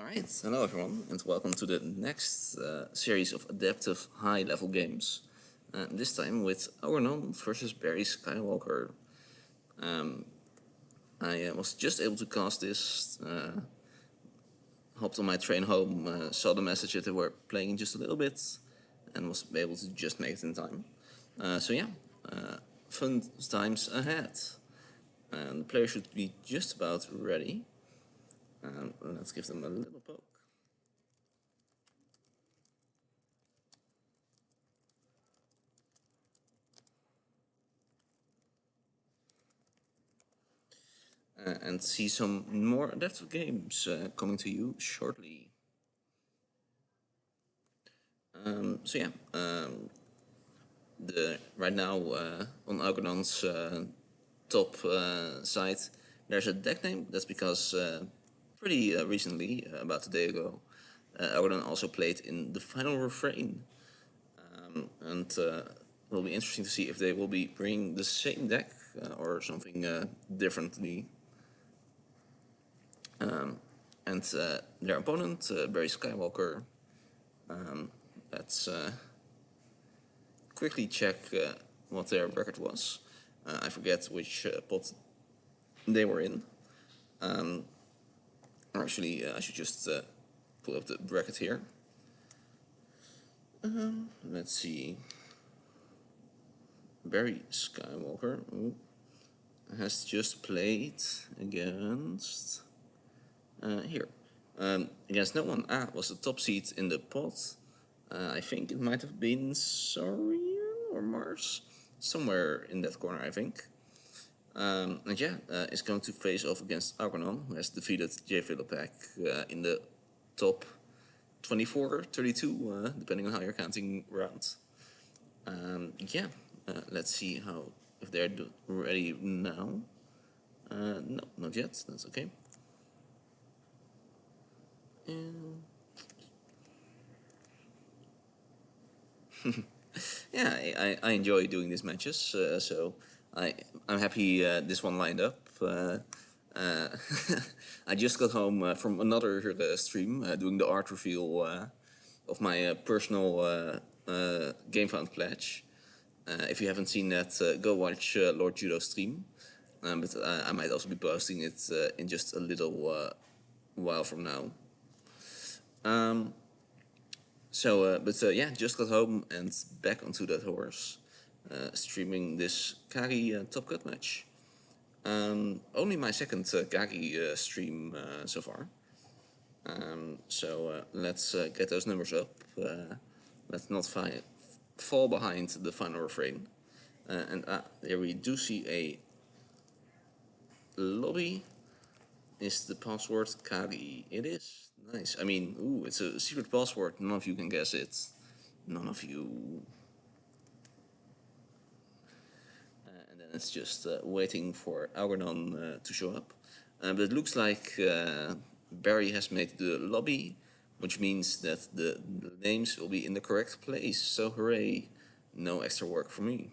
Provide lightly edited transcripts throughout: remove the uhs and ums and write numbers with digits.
Alright, hello everyone, and welcome to the next series of adaptive high-level games. This time with Algernonr versus Barry Skywalker. I was just able to cast this, hopped on my train home, saw the message that they were playing just a little bit, and was able to just make it in time. Fun times ahead. And the player should be just about ready. Let's give them a little poke. And see some more adaptive games coming to you shortly. Right now on Algernonr's top site, there's a deck name. That's because pretty recently, about a day ago, Algernonr also played in the final refrain, and it will be interesting to see if they will be bringing the same deck or something differently. And their opponent, Barry Skywalker. Let's quickly check what their record was. I forget which pot they were in. Actually, I should just pull up the bracket here. Let's see. Barry Skywalker has just played against here. Against no one. Was the top seed in the pot. I think it might have been Saurian or Mars. Somewhere in that corner, I think. Is going to face off against Algernonr, who has defeated J. Philippek in the top 24, 32, depending on how you're counting rounds. Let's see if they're ready now. No, not yet. That's okay. I enjoy doing these matches, so I'm happy this one lined up. I just got home from another stream doing the art reveal of my personal GameFound pledge. If you haven't seen that, go watch Lord Judo's stream. But I might also be posting it in just a little while from now. Just got home and back onto that horse, streaming this KAGI Top Cut match. Only my second KAGI stream so far. Let's get those numbers up. Let's not fall behind the final refrain. Here we do see a lobby. Is the password KAGI? It is. Nice. I mean, it's a secret password. None of you can guess it. None of you. And then it's just waiting for Algernonr to show up. But it looks like Barry has made the lobby, which means that the names will be in the correct place. So hooray. No extra work for me.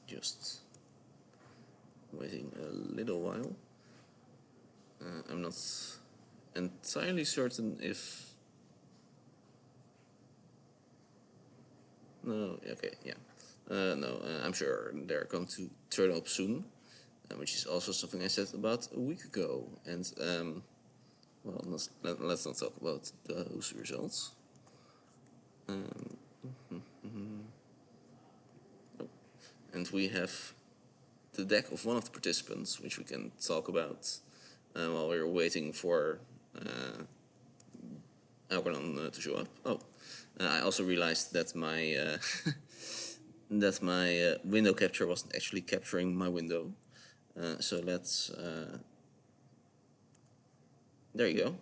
Just waiting a little while. I'm not entirely certain if... No, okay, yeah. I'm sure they're going to turn up soon, which is also something I said about a week ago. And, let's not talk about those results. And we have the deck of one of the participants, which we can talk about while we're waiting for Algernonr to show up. I also realized that my window capture wasn't actually capturing my window. So let's... there you go.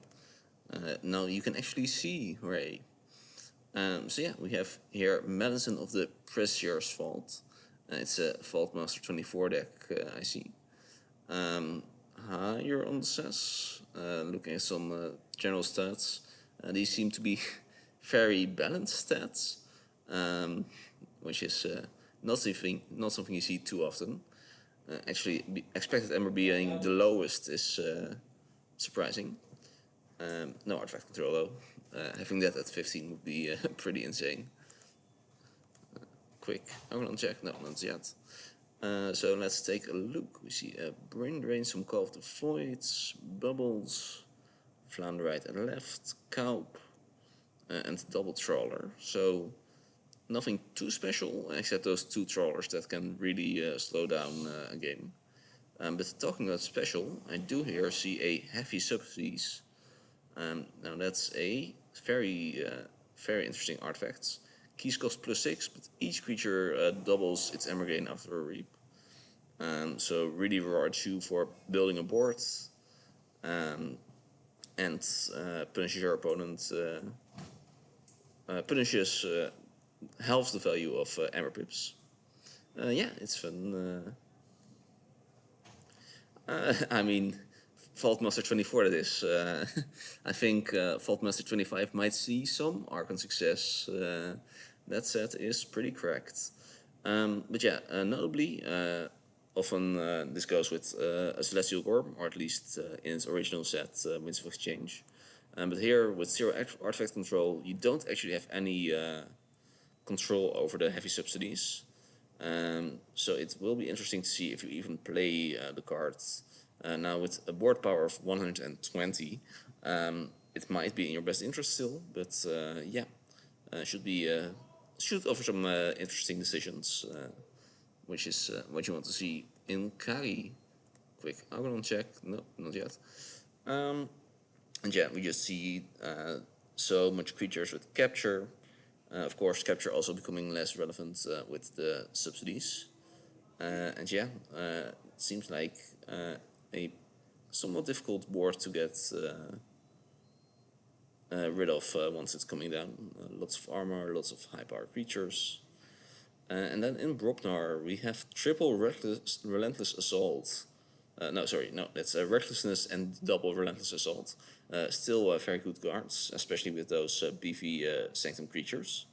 Now you can actually see, hooray. We have here Medicine of the Precious Vault. It's a Vault Master 24 deck, I see. Higher on the SES, looking at some general stats. These seem to be very balanced stats, which is not something you see too often. Actually, expected Ember being the lowest is surprising. No artifact control though. Having that at 15 would be pretty insane. Quick, Algernonr check, no, not yet. So let's take a look. We see a Brain Drain, some Call of the Voids, Bubbles, Flounder right and left, Kaup, and double Trawler. So nothing too special except those two Trawlers that can really slow down a game. But talking about special, I do here see a Heavy Subsidies. Now that's a very interesting artifact. Keys cost +6, but each creature doubles its Ember gain after a reap. So really rewards you for building a board and punishes your opponent. Punishes halves the value of Ember pips. Yeah, it's fun. I mean, Vault Master 24 that is. I think Vault Master 25 might see some Archon success. That set is pretty cracked. But yeah, notably, often this goes with a Celestial Gorm, or at least in its original set, Winds of Exchange. But here, with zero artifact control, you don't actually have any control over the heavy subsidies. So it will be interesting to see if you even play the cards. Now with a board power of 120, it might be in your best interest still, but yeah, should offer some interesting decisions, which is what you want to see in KAGI. Quick Algernonr check, no, not yet. And yeah, we just see so much creatures with capture. Of course, capture also becoming less relevant with the subsidies. And yeah, it seems like a somewhat difficult board to get rid of once it's coming down. Lots of armor, lots of high power creatures. And then in Brobnar, we have triple relentless assault. No, sorry, no, that's recklessness and double relentless assault. Still very good cards, especially with those beefy sanctum creatures.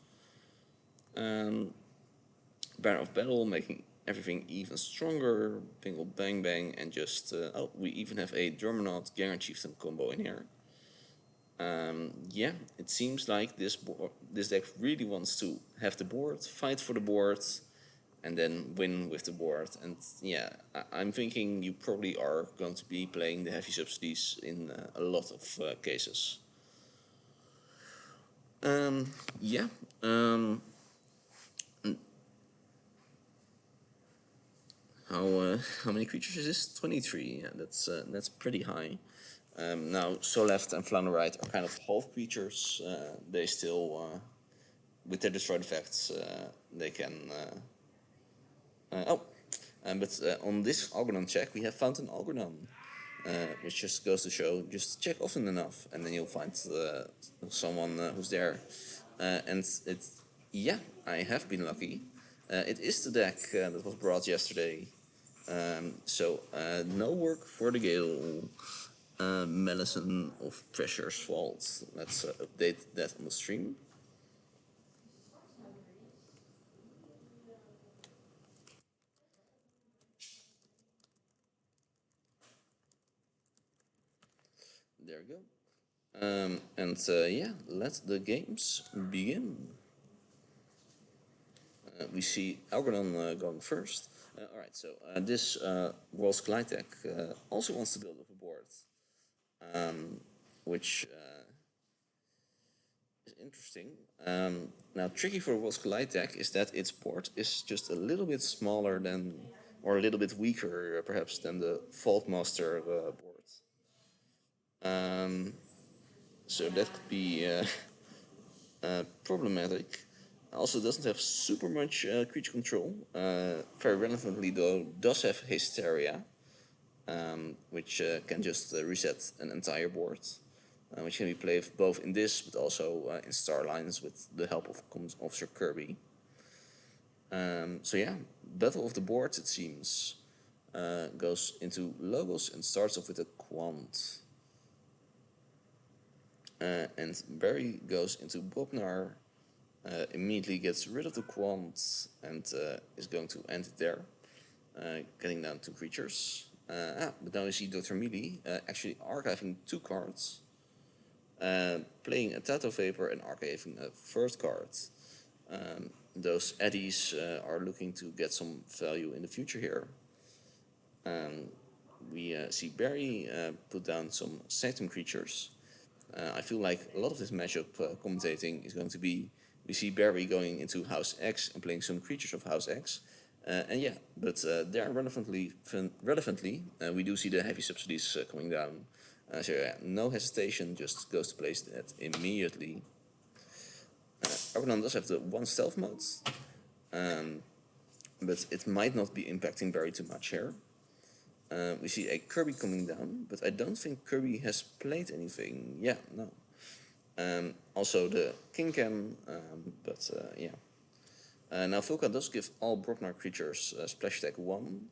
Baron of Battle, making everything even stronger. Bingle Bang Bang, and just oh, we even have a Dormonaut Garen Chieftain combo in here. Yeah, it seems like this deck really wants to have the board, fight for the board, and then win with the board. And yeah, I'm thinking you probably are going to be playing the heavy subsidies in a lot of cases. Yeah. How many creatures is this? 23. Yeah, that's pretty high. Now, Soul Left and Flounder Right are kind of half creatures. They still, with their destroyed effects, they can. But on this Algernonr check, we have found an Algernonr, which just goes to show just check often enough, and then you'll find someone who's there. And it's yeah, I have been lucky. It is the deck that was brought yesterday. So no work for the Gale. Medicine of Pressure's fault. Let's update that on the stream. There we go. And yeah, let the games begin. We see Algernonr going first. Alright, so this World's Glide deck also wants to build up a board, which is interesting. Now, tricky for World's Glide deck is that its board is just a little bit smaller than, or a little bit weaker, perhaps, than the Vault Master board. So that could be problematic. Also doesn't have super much creature control. Very relevantly though, does have Hysteria, which can just reset an entire board, which can be played both in this but also in Starlines with the help of Comms Officer Kirby. So yeah, Battle of the Boards, it seems, goes into Logos and starts off with a Quant. And Barry goes into Brobnar, immediately gets rid of the Quant, and is going to end it there. getting down 2 creatures. But now you see Dr. Mealy actually archiving 2 cards, playing a Tato Vapor and archiving a first card. Those eddies are looking to get some value in the future here. We see Barry put down some Sanctum creatures. I feel like a lot of this matchup commentating is going to be, we see Barry going into House X and playing some creatures of House X. And yeah, but there relevantly, we do see the heavy subsidies coming down. So yeah, no hesitation, just goes to place that immediately. Algernonr does have the 1 stealth mode, but it might not be impacting Barry too much here. We see a Kirby coming down, but I don't think Kirby has played anything. Yeah, no. Also the King Cam, but yeah. Now Volca does give all Broknar creatures splash attack 1.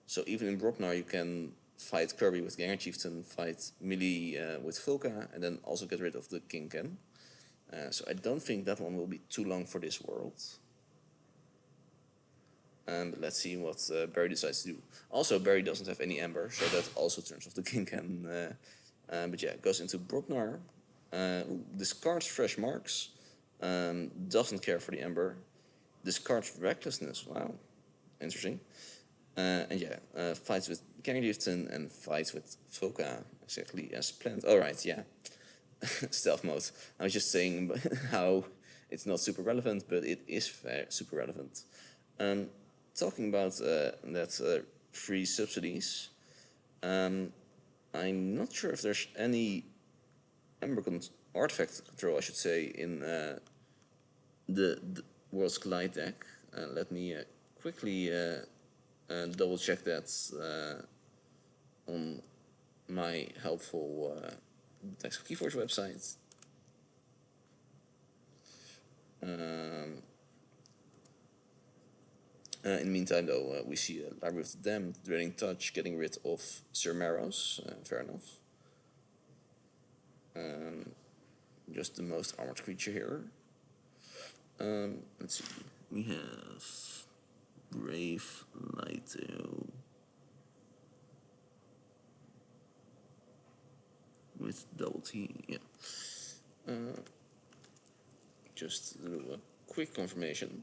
So even in Broknar you can fight Kirby with Ganger Chieftain, fight Melee with Volca, and then also get rid of the King Cam. So I don't think that one will be too long for this world. But let's see what Barry decides to do. Also, Barry doesn't have any Ember, so that also turns off the King Cam. But yeah, goes into Broknar, discards Fresh Marks, doesn't care for the Ember, discards Recklessness, wow, interesting. And yeah, fights with Gangrifton and fights with Volca, exactly as planned. Alright, yeah. Stealth mode. I was just saying how it's not super relevant, but it is super relevant. Talking about that free subsidies, I'm not sure if there's any Ember artifact control, I should say, in the World's Collide deck. Let me quickly double check that on my helpful Decks of Keyforge website. In the meantime, though, we see a Library of the Damned, Draining Touch, getting rid of Sir Maros, fair enough. Just the most armored creature here. Let's see, we have Brave Lito with double T, yeah. Just do a quick confirmation.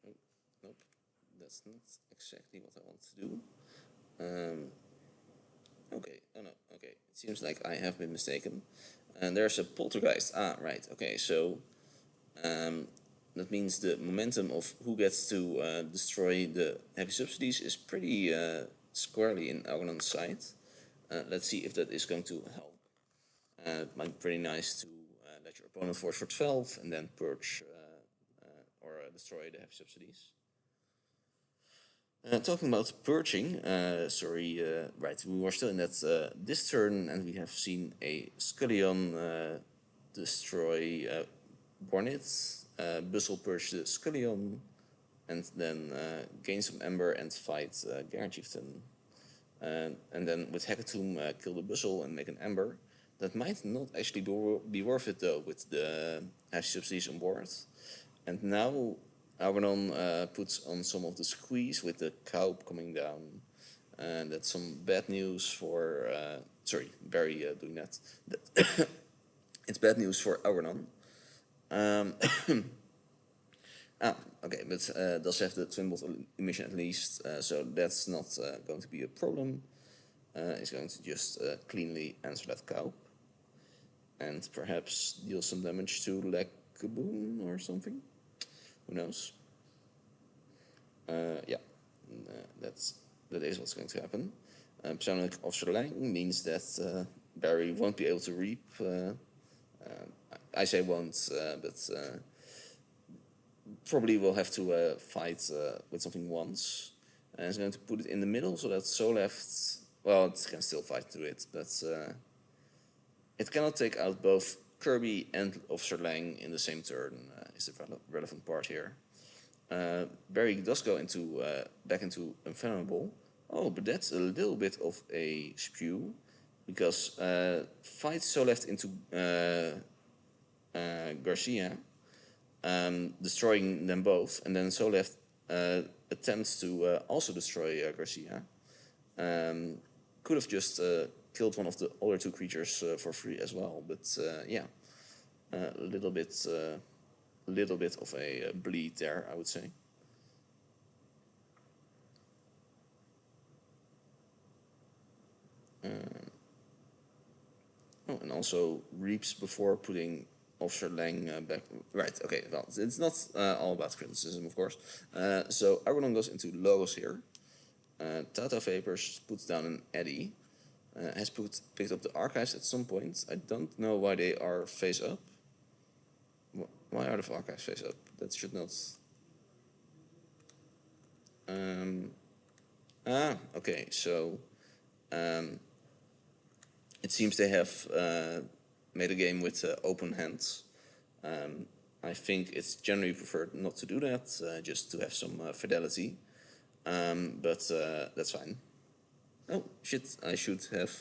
Oh, nope, that's not exactly what I want to do. Okay, oh no, okay. It seems like I have been mistaken. And there's a poltergeist. Ah, right, okay, so that means the momentum of who gets to destroy the heavy subsidies is pretty squarely in Algernon's side. Let's see if that is going to help. It might be pretty nice to let your opponent force for 12 and then purge or destroy the heavy subsidies. Talking about purging, right, we were still in that this turn, and we have seen a Scullion destroy Bornit, Bustle purge the Scullion, and then gain some Ember and fight Garen Chieftain. And then with Hecatomb kill the Bustle and make an Ember. That might not actually be worth it though, with the heavy subsidies on board. And now Algernonr puts on some of the squeeze with the cow coming down. And that's some bad news for, Barry doing that. It's bad news for Algernonr. Okay, but does have the twin bot emission at least, so that's not going to be a problem. It's going to just cleanly answer that cow. And perhaps deal some damage to Lekaboon or something. Who knows? Yeah, that is what's going to happen. Psionic Officer Lang means that Barry won't be able to reap. I say won't, but probably will have to fight with something once. And it's going to put it in the middle so that So left. Well, it can still fight through it, but it cannot take out both Kirby and Officer Lang in the same turn, is the relevant part here. Barry does go into back into Unfathomable. Oh, but that's a little bit of a spew, because fights so left into Garcia, destroying them both, and then so left attempts to also destroy Garcia. Could have just killed one of the other two creatures for free as well, but yeah, a little bit of a bleed there, I would say. Oh, and also reaps before putting Officer Lang back. Right, okay, well, it's not all about criticism, of course. So Argonon goes into Logos here. Tata Vapors puts down an Eddy. Has picked up the archives at some point. I don't know why they are face up. Why are the archives face up? That should not. Okay, so it seems they have made a game with open hands. I think it's generally preferred not to do that, just to have some fidelity. But that's fine. Oh shit! I should have.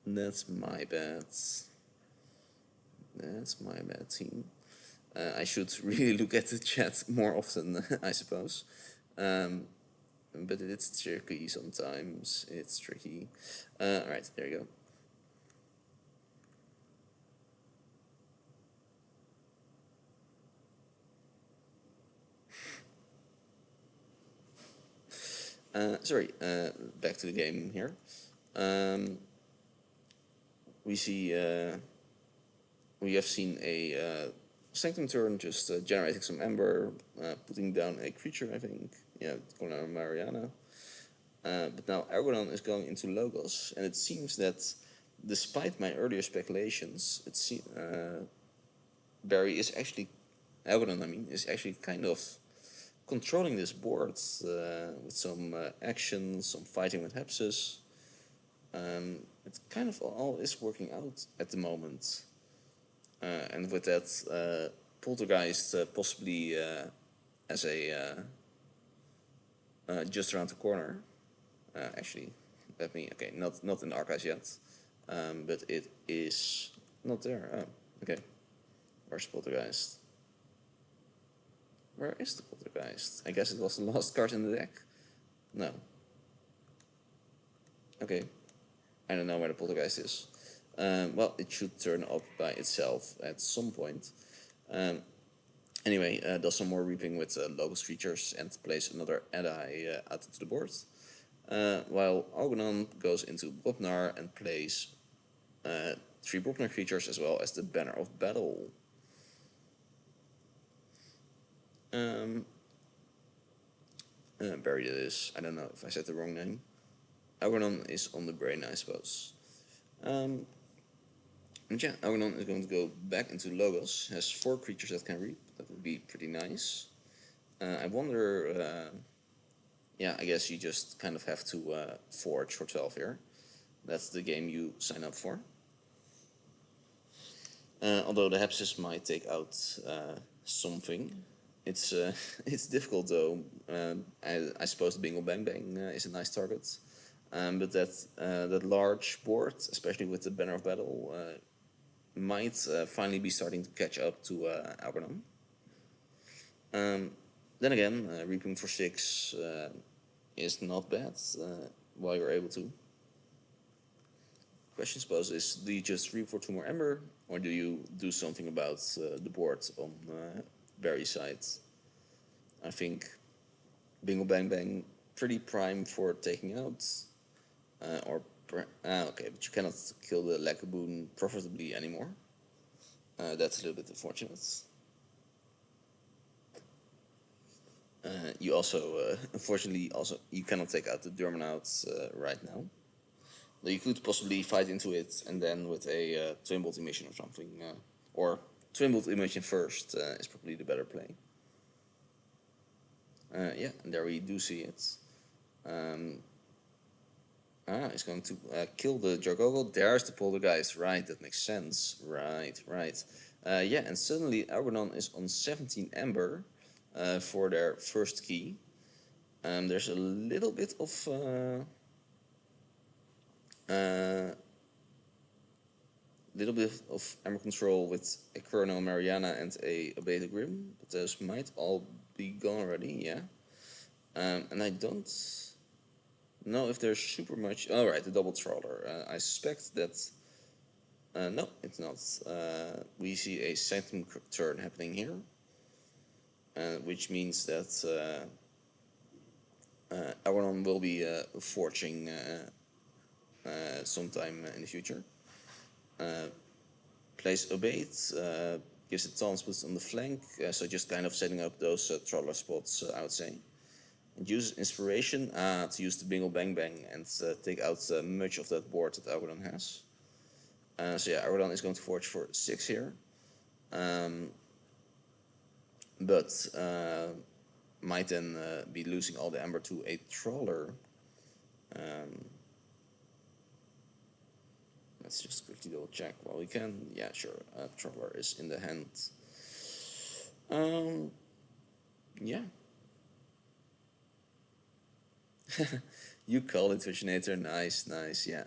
That's my bad. That's my bad, team. I should really look at the chat more often, I suppose. But it's tricky sometimes. It's tricky. Alright, there you go. Sorry, back to the game here. We see, we have seen a Sanctum turn just generating some Ember, putting down a creature, I think. Yeah, going down Mariana. But now Argonon is going into Logos, and it seems that despite my earlier speculations, Barry is actually, Algernonr, I mean, is actually kind of controlling this board with some action, some fighting with Hepsis. It kind of all is working out at the moment. And with that, Poltergeist possibly as a just around the corner. Actually, let me, okay, not in the archives yet, but it is not there. Oh, okay. Where's Poltergeist? Where is the Poltergeist? I guess it was the last card in the deck. No. Okay. I don't know where the Poltergeist is. Well, it should turn up by itself at some point. Anyway, does some more reaping with Logos creatures and plays another ally out to the board. While Algernonr goes into Brobnar and plays 3 Brobnar creatures as well as the Banner of Battle. Buried it is. I don't know if I said the wrong name. Algernonr is on the brain, I suppose. And yeah, Algernonr is going to go back into Logos. Has 4 creatures that can reap. That would be pretty nice. I wonder. Yeah, I guess you just kind of have to forge for 12 here. That's the game you sign up for. Although the Hepsis might take out something. It's it's difficult though. I suppose the Bingo Bang Bang is a nice target. But that large board, especially with the Banner of Battle, might finally be starting to catch up to Algernonr. Then again, reaping for 6 is not bad while you're able to. Question, I suppose, is do you just reap for 2 more Ember, or do you do something about the board on Barry's side? I think Bingo Bang Bang pretty prime for taking out, okay, but you cannot kill the Lakaboon profitably anymore. That's a little bit unfortunate. You also, unfortunately, you cannot take out the Durmanouts right now. You could possibly fight into it and then with a Twin Bolt emission or something, or Twin Bolt emission first is probably the better play. Yeah, and there we do see it. He's going to kill the Jargogle. There's the Poltergeist. Right, that makes sense. Right. Yeah, and suddenly Algernonr is on 17 Ember for their first key. There's a little bit of uh, amber control with a Chrono Mariana and a Beta Grim, but those might all be gone already, yeah. And I don't know if there's super much. Oh, right, the double trawler. I suspect that. No, it's not. We see a Sanctum turn happening here, which means that Algernonr will be forging sometime in the future. Plays Obeyed, gives it taunt boost on the flank, so just kind of setting up those trawler spots, I would say. And uses Inspiration to use the Bingle Bang Bang and take out much of that board that Algernonr has. So yeah, Algernonr is going to forge for 6 here. But might then be losing all the amber to a trawler. Let's just quickly double check while we can. Yeah, sure. Trawler is in the hand. Yeah. You call it Viginator. Nice, nice. Yeah.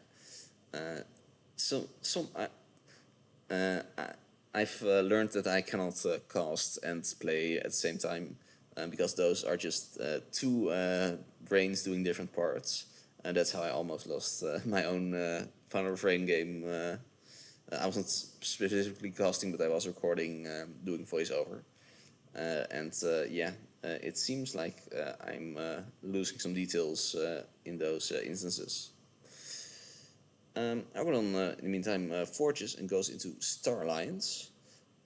So some I've learned that I cannot cast and play at the same time because those are just two brains doing different parts, and that's how I almost lost my own Final Refrain game. I wasn't specifically casting, but I was recording, doing voiceover, and yeah, it seems like I'm losing some details in those instances. Algernonr, in the meantime, forges and goes into Star Alliance.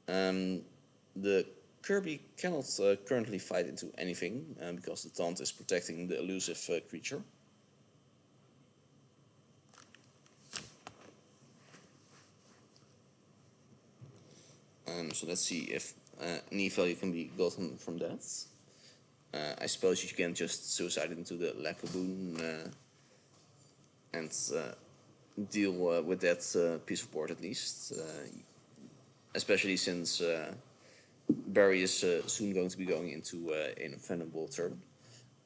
The Kirby cannot currently fight into anything because the taunt is protecting the elusive creature. So let's see if any value can be gotten from that. I suppose you can just suicide into the Lacaboon and deal with that piece of board at least. Especially since Barry is soon going to be going into an offendable turn.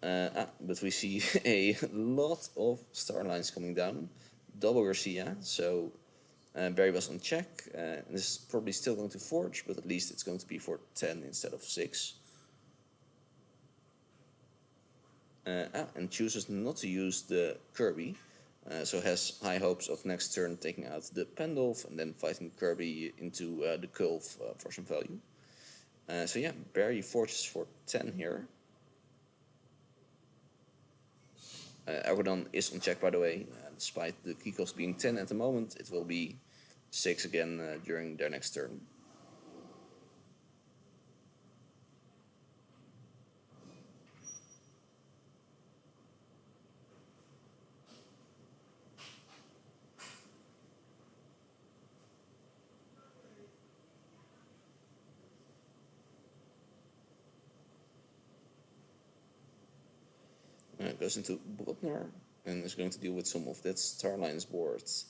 But we see a lot of star lines coming down. Double Garcia, so Barry was on check. And this is probably still going to forge, but at least it's going to be for 10 instead of 6. And chooses not to use the Kirby, so has high hopes of next turn taking out the Pendulph and then fighting Kirby into the Kulf for some value. So yeah, Barry forges for 10 here. Algernonr is on check, by the way. Despite the key cost being 10 at the moment, it will be 6 again during their next turn. Goes into Brotnar and is going to deal with some of that Starline's boards.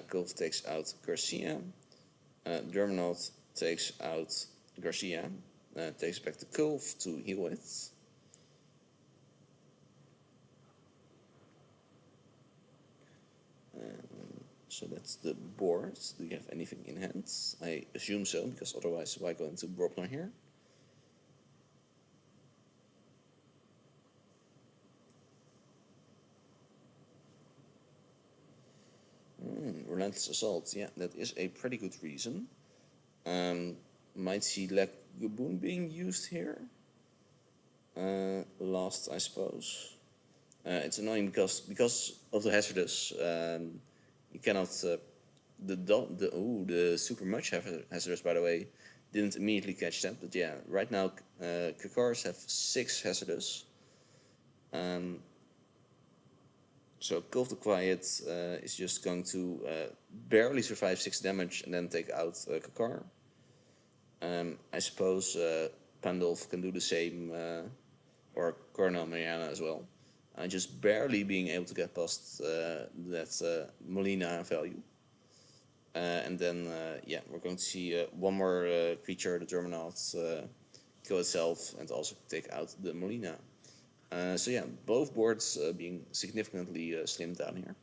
Kulf takes out Garcia. Germanaut takes out Garcia. Takes back the Kulf to heal it. So that's the board. Do you have anything in hand? I assume so, because otherwise why go into Brotnar here? Relentless Assault, yeah, that is a pretty good reason. Might see Lacaboon being used here. Last, I suppose. It's annoying because of the hazardous. You cannot the super much hazardous, by the way, didn't immediately catch that. But yeah, right now Kakars have 6 hazardous. So Call of the Quiet is just going to barely survive 6 damage and then take out Kakar. I suppose Pandulph can do the same, or Colonel Mariana as well. Just barely being able to get past that Molina value. And then, yeah, we're going to see one more creature, the Germanaut, kill itself and also take out the Molina. So yeah, both boards being significantly slimmed down here.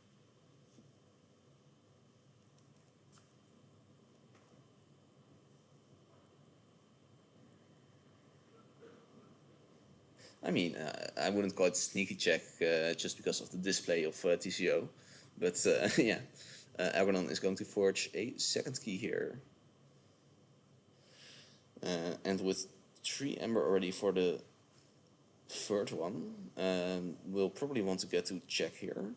I mean, I wouldn't call it sneaky check just because of the display of TCO, but yeah, Algernonr is going to forge a second key here, and with 3 amber already for the third one, we'll probably want to get to check here.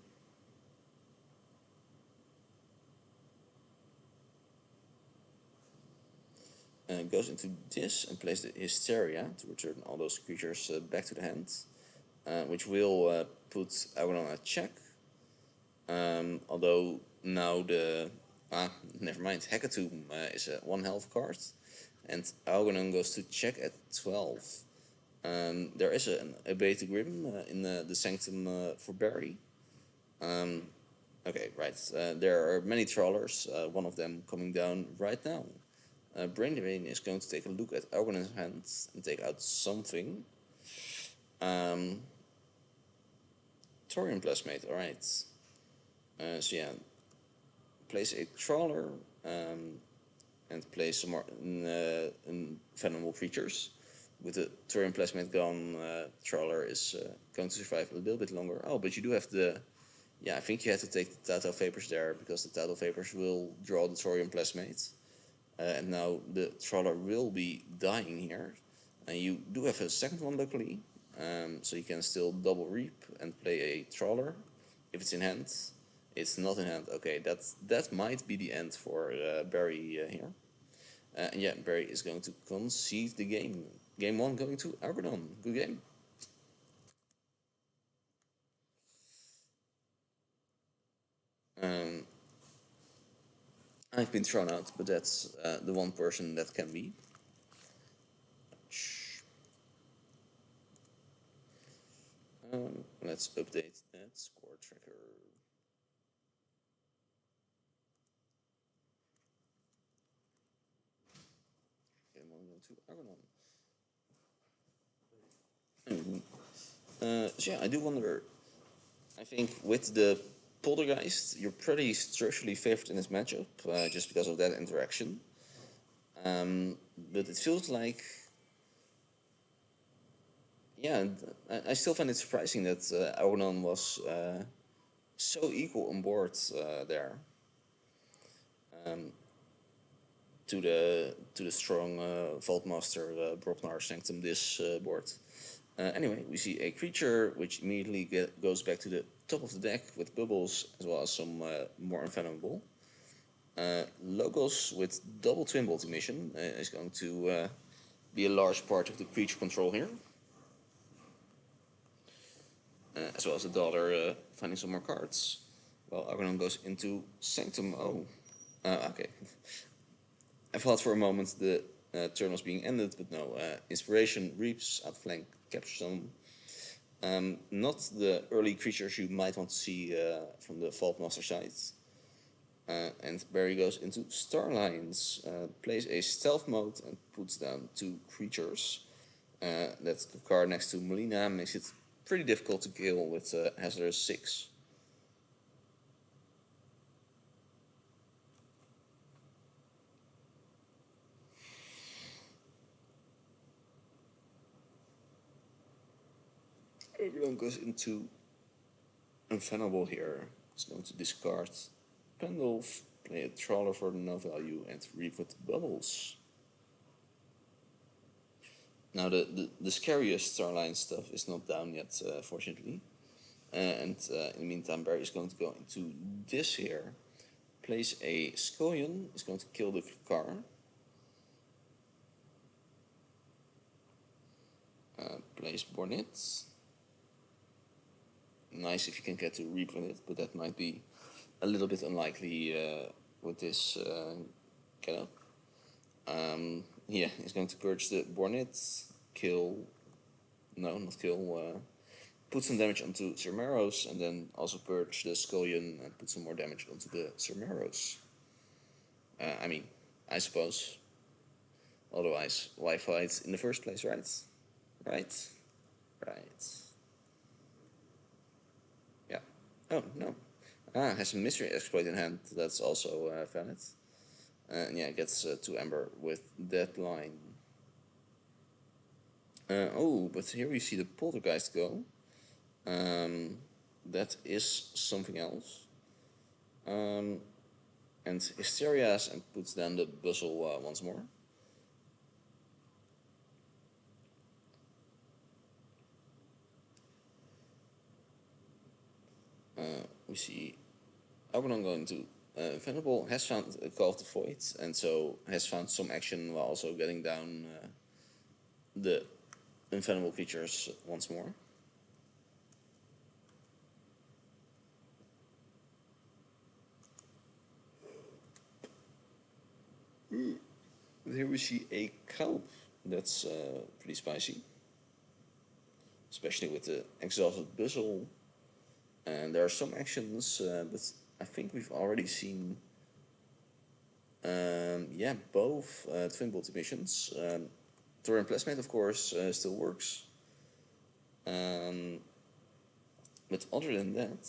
Goes into this and plays the Hysteria to return all those creatures back to the hand, which will put Algernonr at check. Although now never mind, Hecatomb is a 1 health card, and Algernonr goes to check at 12. There is a Beta Grim in the Sanctum for Barry. Okay, right. There are many trawlers, one of them coming down right now. Braindrain is going to take a look at Algernonor's hands and take out something. Thorium Plasmate, alright. So yeah, place a trawler and place some more venomable creatures. With the Thorium Plasmate gone, trawler is going to survive a little bit longer. Oh, but you do have the... Yeah, I think you have to take the Tattoo Vapors there, because the Tattoo Vapors will draw the Thorium Plasmate. And now the trawler will be dying here. And you do have a second one, luckily. So you can still double reap and play a trawler if it's in hand. It's not in hand. Okay, that might be the end for Barry here. And yeah, Barry is going to concede the game. Game 1 going to Algernonr. Good game. I've been thrown out, but that's the one person that can be. Let's update that score tracker. Game 1 going to Algernonr. So yeah, I do wonder. I think with the Poltergeist, you're pretty structurally favored in this matchup, just because of that interaction. But it feels like, yeah, I still find it surprising that Algernonr was so equal on board there to the strong Vaultmaster Broknar Sanctum this board. Anyway, we see a creature which immediately goes back to the top of the deck with bubbles as well as some more unfathomable. Logos with double twin bolt emission is going to be a large part of the creature control here. As well as the daughter finding some more cards. Well, Algernonr goes into Sanctum. Oh, okay. I thought for a moment the turn was being ended, but no. Inspiration, Reaps, outflank, capture some. Not the early creatures you might want to see from the Vaultmaster side. And Barry goes into Starlines, plays a stealth mode and puts down 2 creatures. That's the card next to Molina, makes it pretty difficult to kill with Hazardous 6. Everyone goes into Unflammable here. It's going to discard Pendulf, play a Trawler for no value, and reap with Bubbles. Now the scariest Starline stuff is not down yet, fortunately. And in the meantime, Barry is going to go into this here. Plays a Scullion, is going to kill the car. Plays Bornit. Nice if you can get to reap with it, but that might be a little bit unlikely with this get up. Yeah, he's going to purge the Bornit, kill. No, not kill. Put some damage onto Cermeros, and then also purge the Scullion and put some more damage onto the Cermeros. I mean, I suppose. Otherwise, why fight in the first place, right? Right? Right. Oh, no. Ah, has a mystery exploit in hand. That's also valid. And yeah, gets 2 Ember with Deadline. Oh, but here we see the Poltergeist go. That is something else. And Hysterias and puts down the Buzzle once more. We see Algernonr going to Venerable, has found a Call of the Void, and so has found some action while also getting down the Invulnerable creatures once more. Here we see a Kelp. That's pretty spicy. Especially with the Exhausted Buzzle. And there are some actions, but I think we've already seen yeah, both Twin Bolt emissions. Thorium Plasmate, of course, still works. But other than that,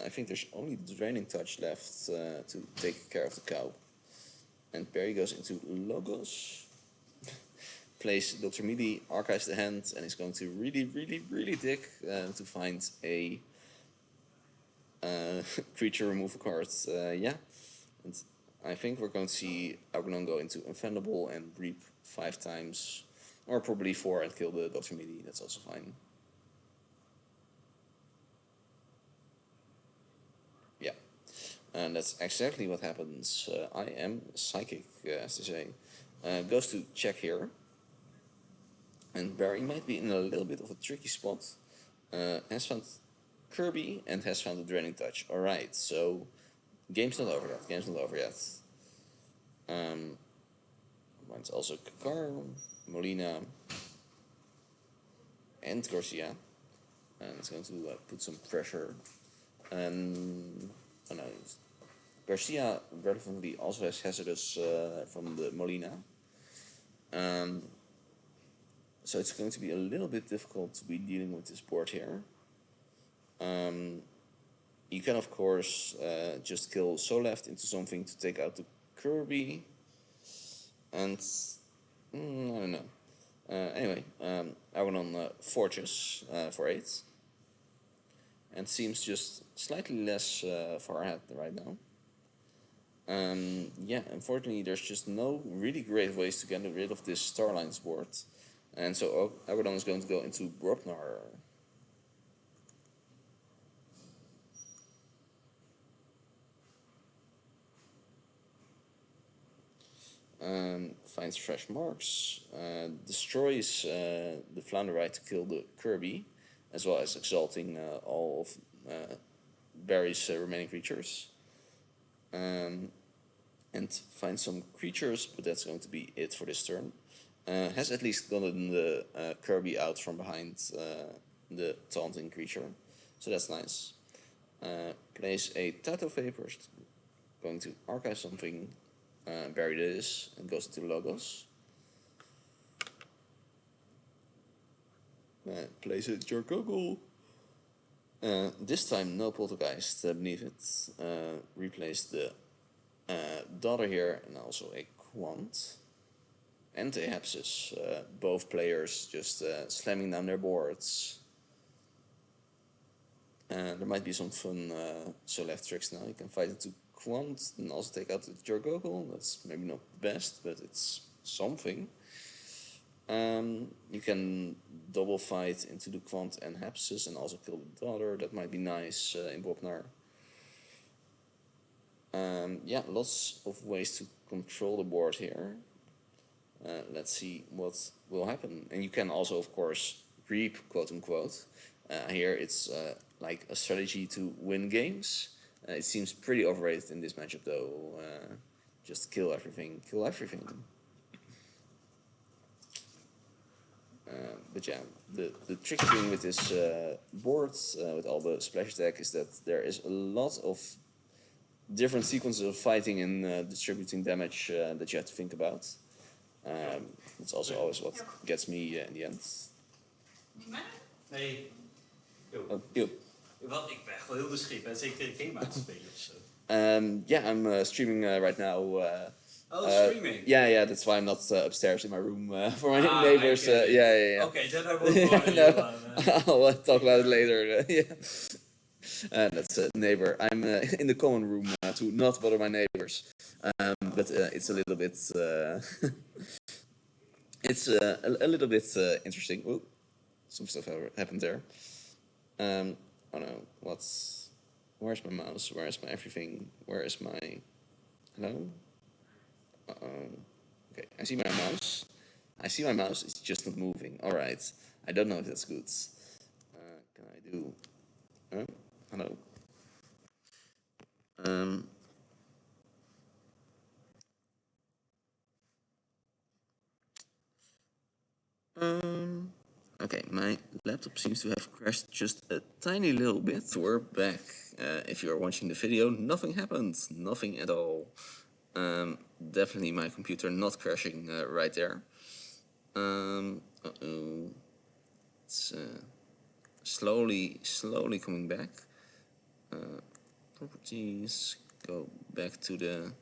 I think there's only the Draining Touch left to take care of the cow. And Perry goes into Logos, plays Dr. Mealy, archives the hand, and is going to really dig to find a creature removal card. Yeah, and I think we're going to see Algernonr go into Infendable and Reap 5 times, or probably 4 and kill the Dr. Mealy. That's also fine. Yeah, and that's exactly what happens. I am psychic, as to say. Goes to check here. And Barry might be in a little bit of a tricky spot. Has found Kirby and has found the Draining Touch. Alright, so game's not over yet. Game's not over yet. Mine's also Kakar, Molina, and Garcia. And it's going to put some pressure. And oh no, Garcia relevantly also has Hazardous from the Molina. So it's going to be a little bit difficult to be dealing with this board here. You can, of course, just kill Soleft into something to take out the Kirby. And I don't know. Anyway, I went on Fortress for 8. And seems just slightly less far ahead right now. Yeah, unfortunately, there's just no really great ways to get rid of this Starlines board. And so Algernonr is going to go into Bropnar. Finds fresh marks, destroys the Flounderite to kill the Kirby, as well as exalting all of Barry's remaining creatures. And finds some creatures, but that's going to be it for this turn. Has at least gotten the Kirby out from behind the taunting creature, so that's nice. Plays a Tato Vapors, going to archive something, bury this, and goes into Logos. Plays a Jorgoggle. This time no Poltergeist beneath it. Replace the Daughter here and also a Quant. And a Hepsis. Both players just slamming down their boards. There might be some fun left tricks now. You can fight into Quant and also take out the Jorgoggle. That's maybe not the best, but it's something. You can double fight into the Quant and Hepsis and also kill the Daughter. That might be nice in Bopnar. Yeah, lots of ways to control the board here. Let's see what will happen. And you can also, of course, reap, quote unquote. Here it's like a strategy to win games. It seems pretty overrated in this matchup though. Just kill everything, kill everything. But yeah, the tricky thing with this board, with all the splash attack, is that there is a lot of different sequences of fighting and distributing damage that you have to think about. It's also always what gets me in the end. Hey. Oh, you. Wat, ik ben gewoon heel beschikbaar. Ben zeker een game aan het spelen of zo? Yeah, I'm streaming right now. Streaming? Yeah, that's why I'm not upstairs in my room for my Ah, neighbors. I get it. Yeah. Okay, then I won't bother No, you on. I'll talk about it later. Yeah. That's a neighbor. I'm in the common room to not bother my neighbors. But it's a little bit. It's a little bit interesting. Ooh, some stuff happened there. Oh no, where's my mouse? Where's my everything? Where is my, hello? Okay, I see my mouse. It's just not moving. All right. I don't know if that's good. Can I do? Hello. Um. Okay, my laptop seems to have crashed just a tiny little bit. We're back. If you're watching the video, nothing happened. Nothing at all. Definitely my computer not crashing right there. Uh-oh. It's slowly coming back. Properties, go back to the...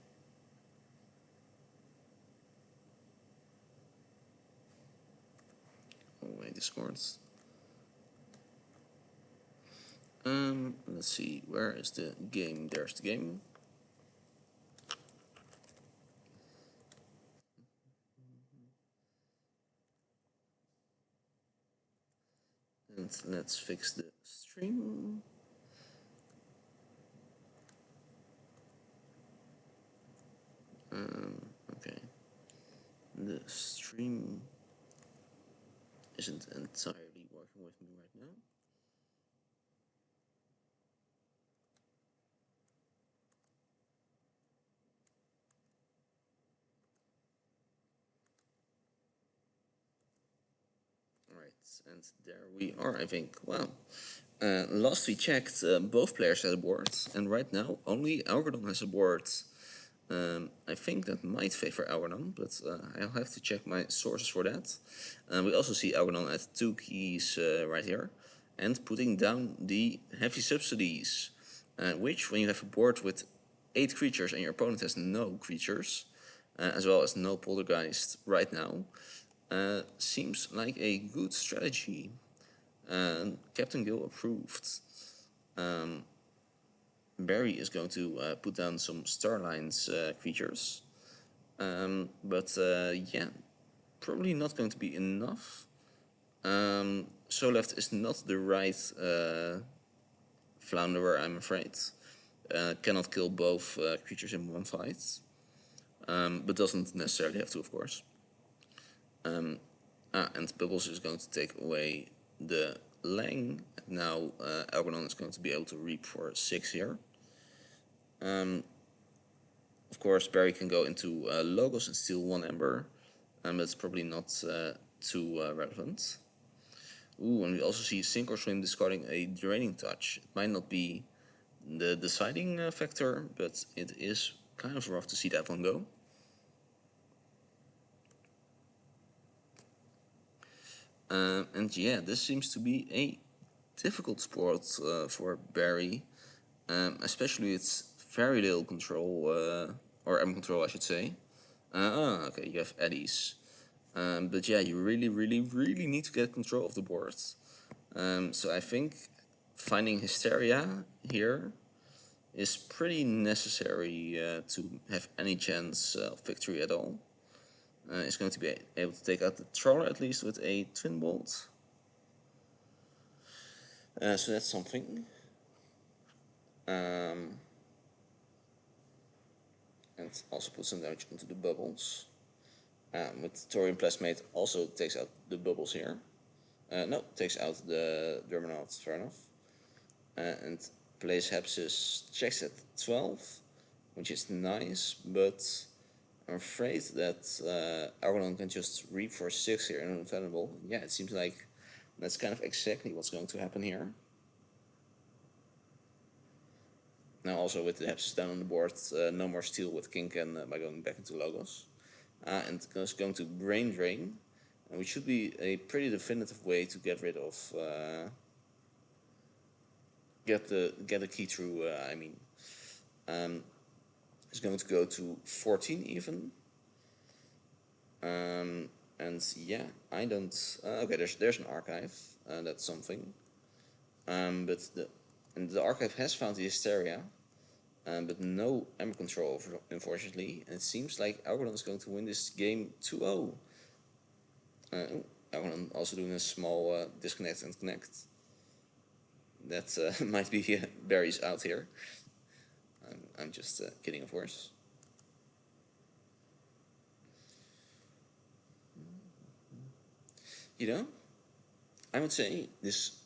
Oh wait, Discord. Let's see, where is the game? There's the game. And let's fix the stream. Okay. The stream isn't entirely working with me right now. Alright, and there we are, I think. Wow. Last we checked, both players had a board, and right now only Algernonr has a board. I think that might favor Algernonr, but I'll have to check my sources for that. We also see Algernonr at 2 keys right here, and putting down the heavy subsidies, which, when you have a board with 8 creatures and your opponent has no creatures, as well as no poltergeist right now, seems like a good strategy. captain-gale approved. Barry is going to put down some Starlines creatures. But yeah, probably not going to be enough. So left is not the right flounderer, I'm afraid. Cannot kill both creatures in one fight. But doesn't necessarily have to, of course. And Bubbles is going to take away the Lang. Now Algernonr is going to be able to reap for 6 here. Of course, Barry can go into Logos and steal 1 Ember, but it's probably not too relevant. Ooh, and we also see Sink or Swim discarding a Draining Touch. It might not be the deciding factor, but it is kind of rough to see that one go. And yeah, this seems to be a difficult sport for Barry, especially its very little control, or M control, I should say. Okay, you have eddies. But yeah, you really need to get control of the board. So I think finding Hysteria here is pretty necessary to have any chance of victory at all. Is going to be able to take out the Trawler at least with a Twin Bolt. So that's something. And also put some damage into the bubbles. With Thorium Plasmate also takes out the bubbles here. No, takes out the Germanaut, fair enough. And plays Hepsis, checks at 12, which is nice, but I'm afraid that Algernonr can just reap for 6 here and Unflammable. Yeah, it seems like that's kind of exactly what's going to happen here. Now also with the Hepsis down on the board, no more steal with Kinken by going back into Logos. And it's going to Brain Drain, which should be a pretty definitive way to get rid of get the key through. I mean, is going to go to 14 even. And yeah, I don't. Okay, there's an archive. That's something. But the archive has found the hysteria. But no ammo control, unfortunately. And it seems like Algernonr is going to win this game 2-0. Algernonr also doing a small disconnect and connect. That might be berries out here. I'm just kidding, of course. You know, I would say this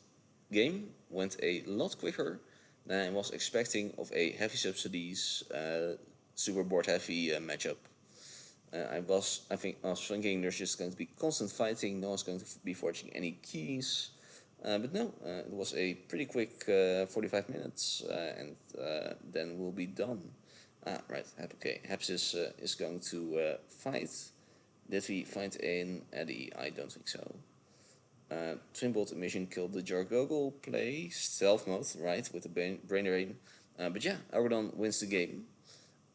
game went a lot quicker than I was expecting of a heavy subsidies, super board heavy matchup. I was thinking there's just going to be constant fighting, no one's going to be forging any keys. But no, it was a pretty quick 45 minutes, and then we'll be done. Right, okay, Heps is going to fight. Did we find an Eddie? I don't think so. Twin Bolt Emission killed the Jargoggle play, stealth mode, right, with the brain drain. But yeah, Algernonr wins the game.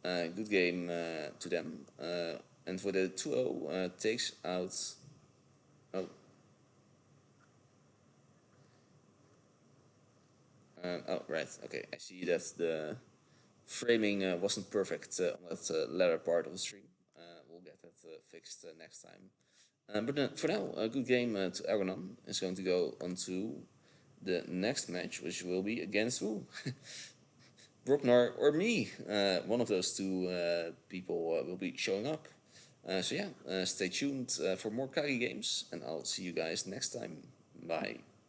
Good game to them. And for the 2-0, takes out. Oh. Oh, right, okay. I see that the framing wasn't perfect on that latter part of the stream. We'll get that fixed next time. But for now, a good game to Algernonr is going to go on to the next match, which will be against who? Brocknar or me. One of those two people will be showing up. So yeah, stay tuned for more KAGI games, and I'll see you guys next time. Bye.